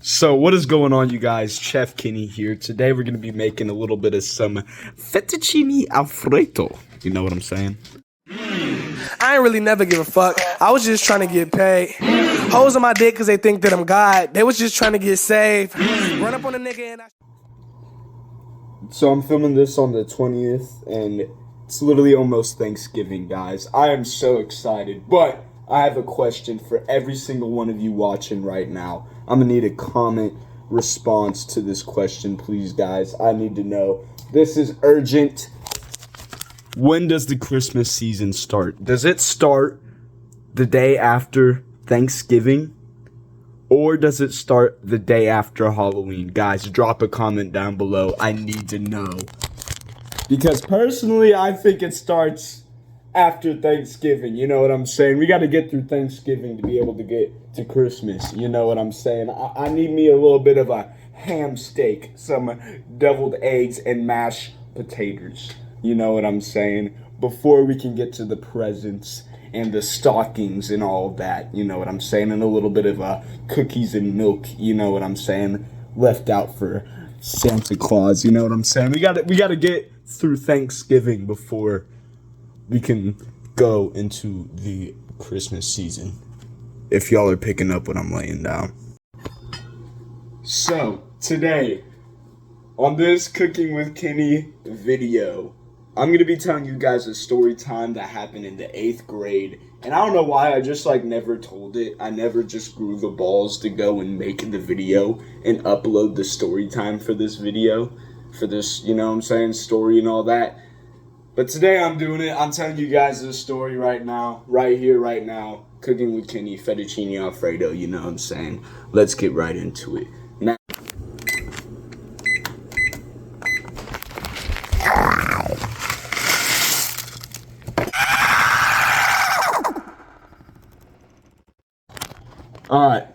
So what is going on, you guys? Chef Kenny here. Today we're going to be making a little bit of some fettuccine alfredo. You know what I'm saying? I ain't really never give a fuck. I was just trying to get paid. Hoes on my dick because they think that I'm God. They was just trying to get saved. Run up on a nigga and So I'm filming this on the 20th, and it's literally almost Thanksgiving, guys. I am so excited, but I have a question for every single one of you watching right now. I'm going to need a comment response to this question, please, guys. I need to know. This is urgent. When does the Christmas season start? Does it start the day after Thanksgiving? Or does it start the day after Halloween? Guys, drop a comment down below. I need to know. Because personally, I think it starts after Thanksgiving. You know what I'm saying? We got to get through Thanksgiving to be able to get to Christmas. You know what I'm saying? I need me a little bit of a ham steak, some deviled eggs, and mashed potatoes. You know what I'm saying? Before we can get to the presents and the stockings and all of that, you know what I'm saying? And a little bit of cookies and milk, you know what I'm saying? Left out for Santa Claus, you know what I'm saying? We gotta get through Thanksgiving before we can go into the Christmas season. If y'all are picking up what I'm laying down. So, today, on this Cooking with Kenny video, I'm going to be telling you guys a story time that happened in the 8th grade. And I don't know why, I just never told it. I never just grew the balls to go and make the video and upload the story time for this video. For this, you know what I'm saying, story and all that. But today I'm doing it. I'm telling you guys this story right now. Right here, right now. Cooking with Kenny, fettuccine alfredo, you know what I'm saying. Let's get right into it. Now, alright,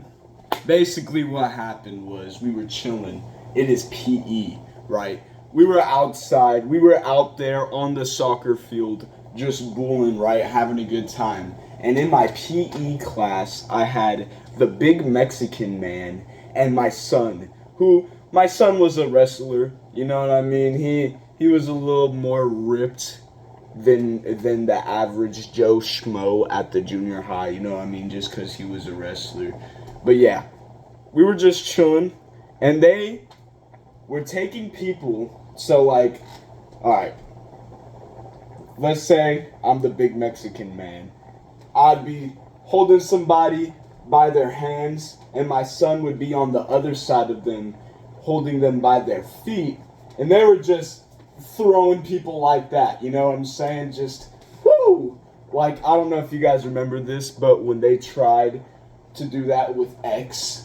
basically what happened was we were chilling. It is PE, right? We were outside, we were out there on the soccer field, just booling, right? Having a good time. And in my PE class, I had the big Mexican man and my son, my son was a wrestler, you know what I mean? He was a little more ripped than the average Joe Schmo at the junior high, you know what I mean, just because he was a wrestler. But yeah, we were just chilling, and they were taking people, so alright, let's say I'm the big Mexican man. I'd be holding somebody by their hands, and my son would be on the other side of them, holding them by their feet, and they were just throwing people like that, you know what I'm saying? Just, whoo! I don't know if you guys remember this, but when they tried to do that with X,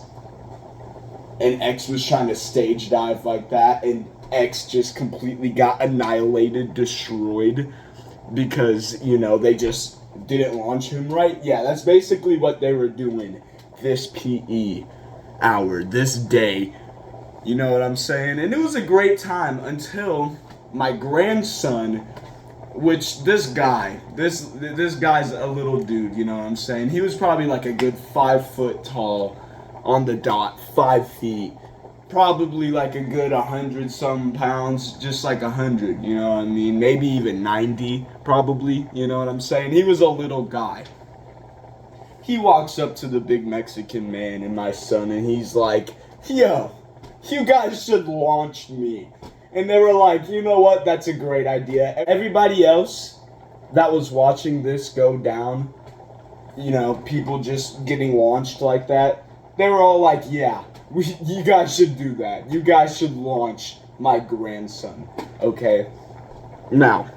and X was trying to stage dive like that, and X just completely got annihilated, destroyed, because, you know, they just didn't launch him right. Yeah, that's basically what they were doing this PE hour, this day. You know what I'm saying? And it was a great time until my grandson, which this guy's a little dude, you know what I'm saying? He was probably like a good 5 foot tall on the dot, 5 feet. Probably like a good 100-some pounds, just like 100, you know what I mean? Maybe even 90, probably, you know what I'm saying? He was a little guy. He walks up to the big Mexican man and my son, and he's like, yo, you guys should launch me. And they were like, you know what, that's a great idea. Everybody else that was watching this go down, you know, people just getting launched like that, they were all like, yeah, you guys should do that. You guys should launch my grandson, okay? Now,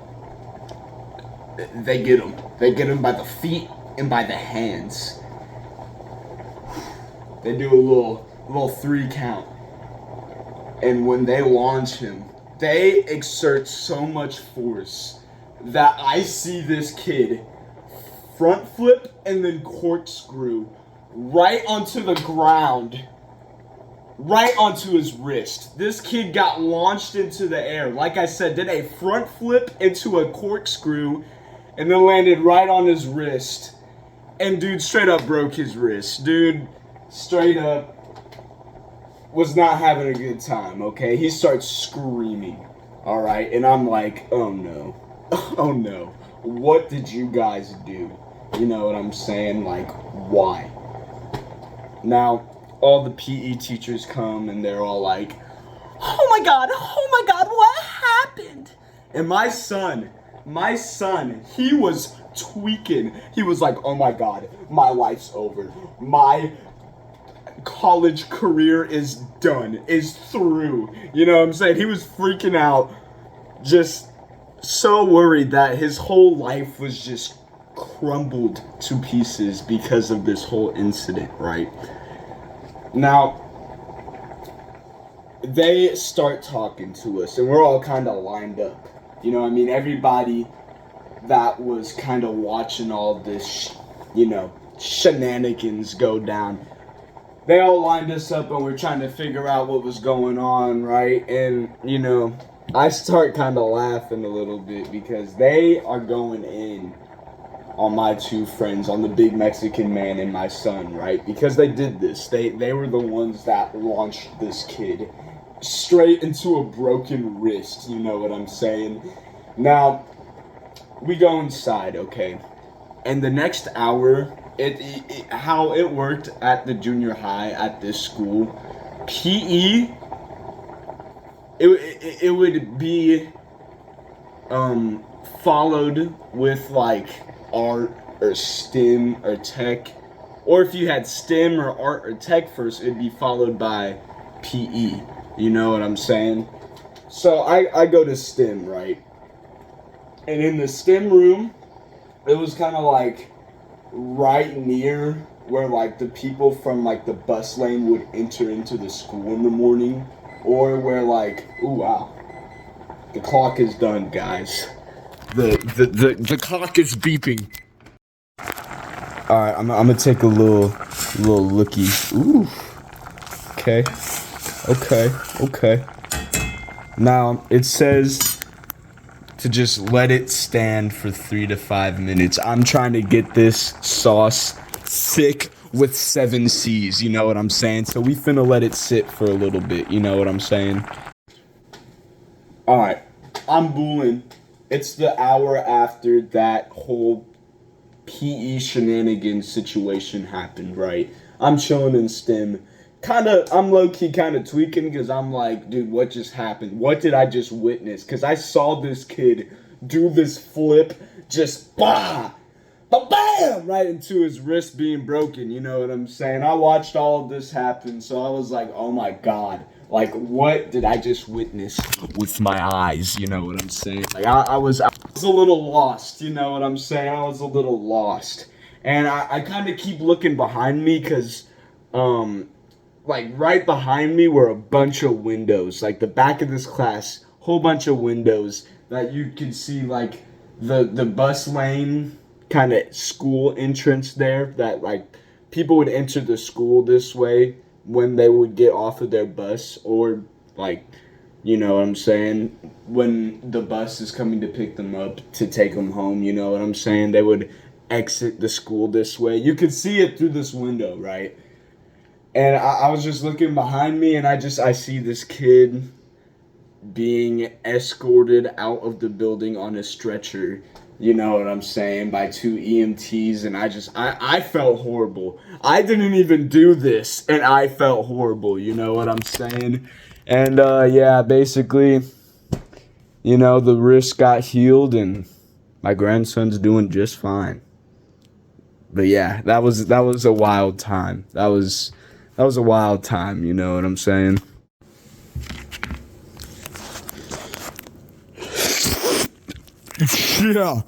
they get him. They get him by the feet and by the hands. They do a little 3 count. And when they launch him, they exert so much force that I see this kid front flip and then corkscrew right onto the ground, right onto his wrist. This kid got launched into the air. Like I said, did a front flip into a corkscrew and then landed right on his wrist. And dude straight up broke his wrist. Dude straight up was not having a good time, okay? He starts screaming, all right? And I'm like, oh no, oh no. What did you guys do? You know what I'm saying? Like, why? Now, all the PE teachers come and they're all like, oh my God, what happened? And my son, he was tweaking. He was like, oh my God, my life's over. My college career is done, is through. You know what I'm saying? He was freaking out, just so worried that his whole life was just crumbled to pieces because of this whole incident, right? Now, they start talking to us, and we're all kind of lined up. You know what I mean? Everybody that was kind of watching all this, shenanigans go down, they all lined us up, and we're trying to figure out what was going on, right? And, I start kind of laughing a little bit because they are going in on my two friends, on the big Mexican man and my son, right? Because they did this. They were the ones that launched this kid straight into a broken wrist, you know what I'm saying? Now, we go inside, okay? And the next hour, how it worked at the junior high at this school, PE, it would be followed with like art or STEM or tech, or if you had STEM or art or tech first, it'd be followed by PE. You know what I'm saying? So I go to STEM, right? And in the STEM room, it was kind of like right near where like the people from like the bus lane would enter into the school in the morning, or where like, ooh wow, the clock is done, guys. The clock is beeping. All right, I'm gonna take a little looky. Ooh. Okay. Now it says to just let it stand for 3 to 5 minutes. I'm trying to get this sauce thick with 7 C's. You know what I'm saying? So we finna let it sit for a little bit. You know what I'm saying? All right, I'm booling. It's the hour after that whole PE shenanigans situation happened, right? I'm chilling in STEM. I'm low-key kind of tweaking because I'm like, dude, what just happened? What did I just witness? Because I saw this kid do this flip, just bam, right into his wrist being broken, you know what I'm saying? I watched all of this happen, so I was like, oh my God. Like, what did I just witness with my eyes? You know what I'm saying? Like, I was a little lost, you know what I'm saying? I was a little lost. And I kind of keep looking behind me because, like, right behind me were a bunch of windows. Like, the back of this class, whole bunch of windows that you could see, like, the bus lane kind of school entrance there that, like, people would enter the school this way when they would get off of their bus, or like, you know what I'm saying, when the bus is coming to pick them up to take them home, you know what I'm saying, they would exit the school this way. You could see it through this window, right? And I was just looking behind me, and I see this kid being escorted out of the building on a stretcher, you know what I'm saying, by 2 EMTs, and I felt horrible. I didn't even do this, and I felt horrible, you know what I'm saying? And, yeah, basically, the wrist got healed, and my grandson's doing just fine. But, yeah, that was a wild time. That was a wild time, you know what I'm saying? Yeah.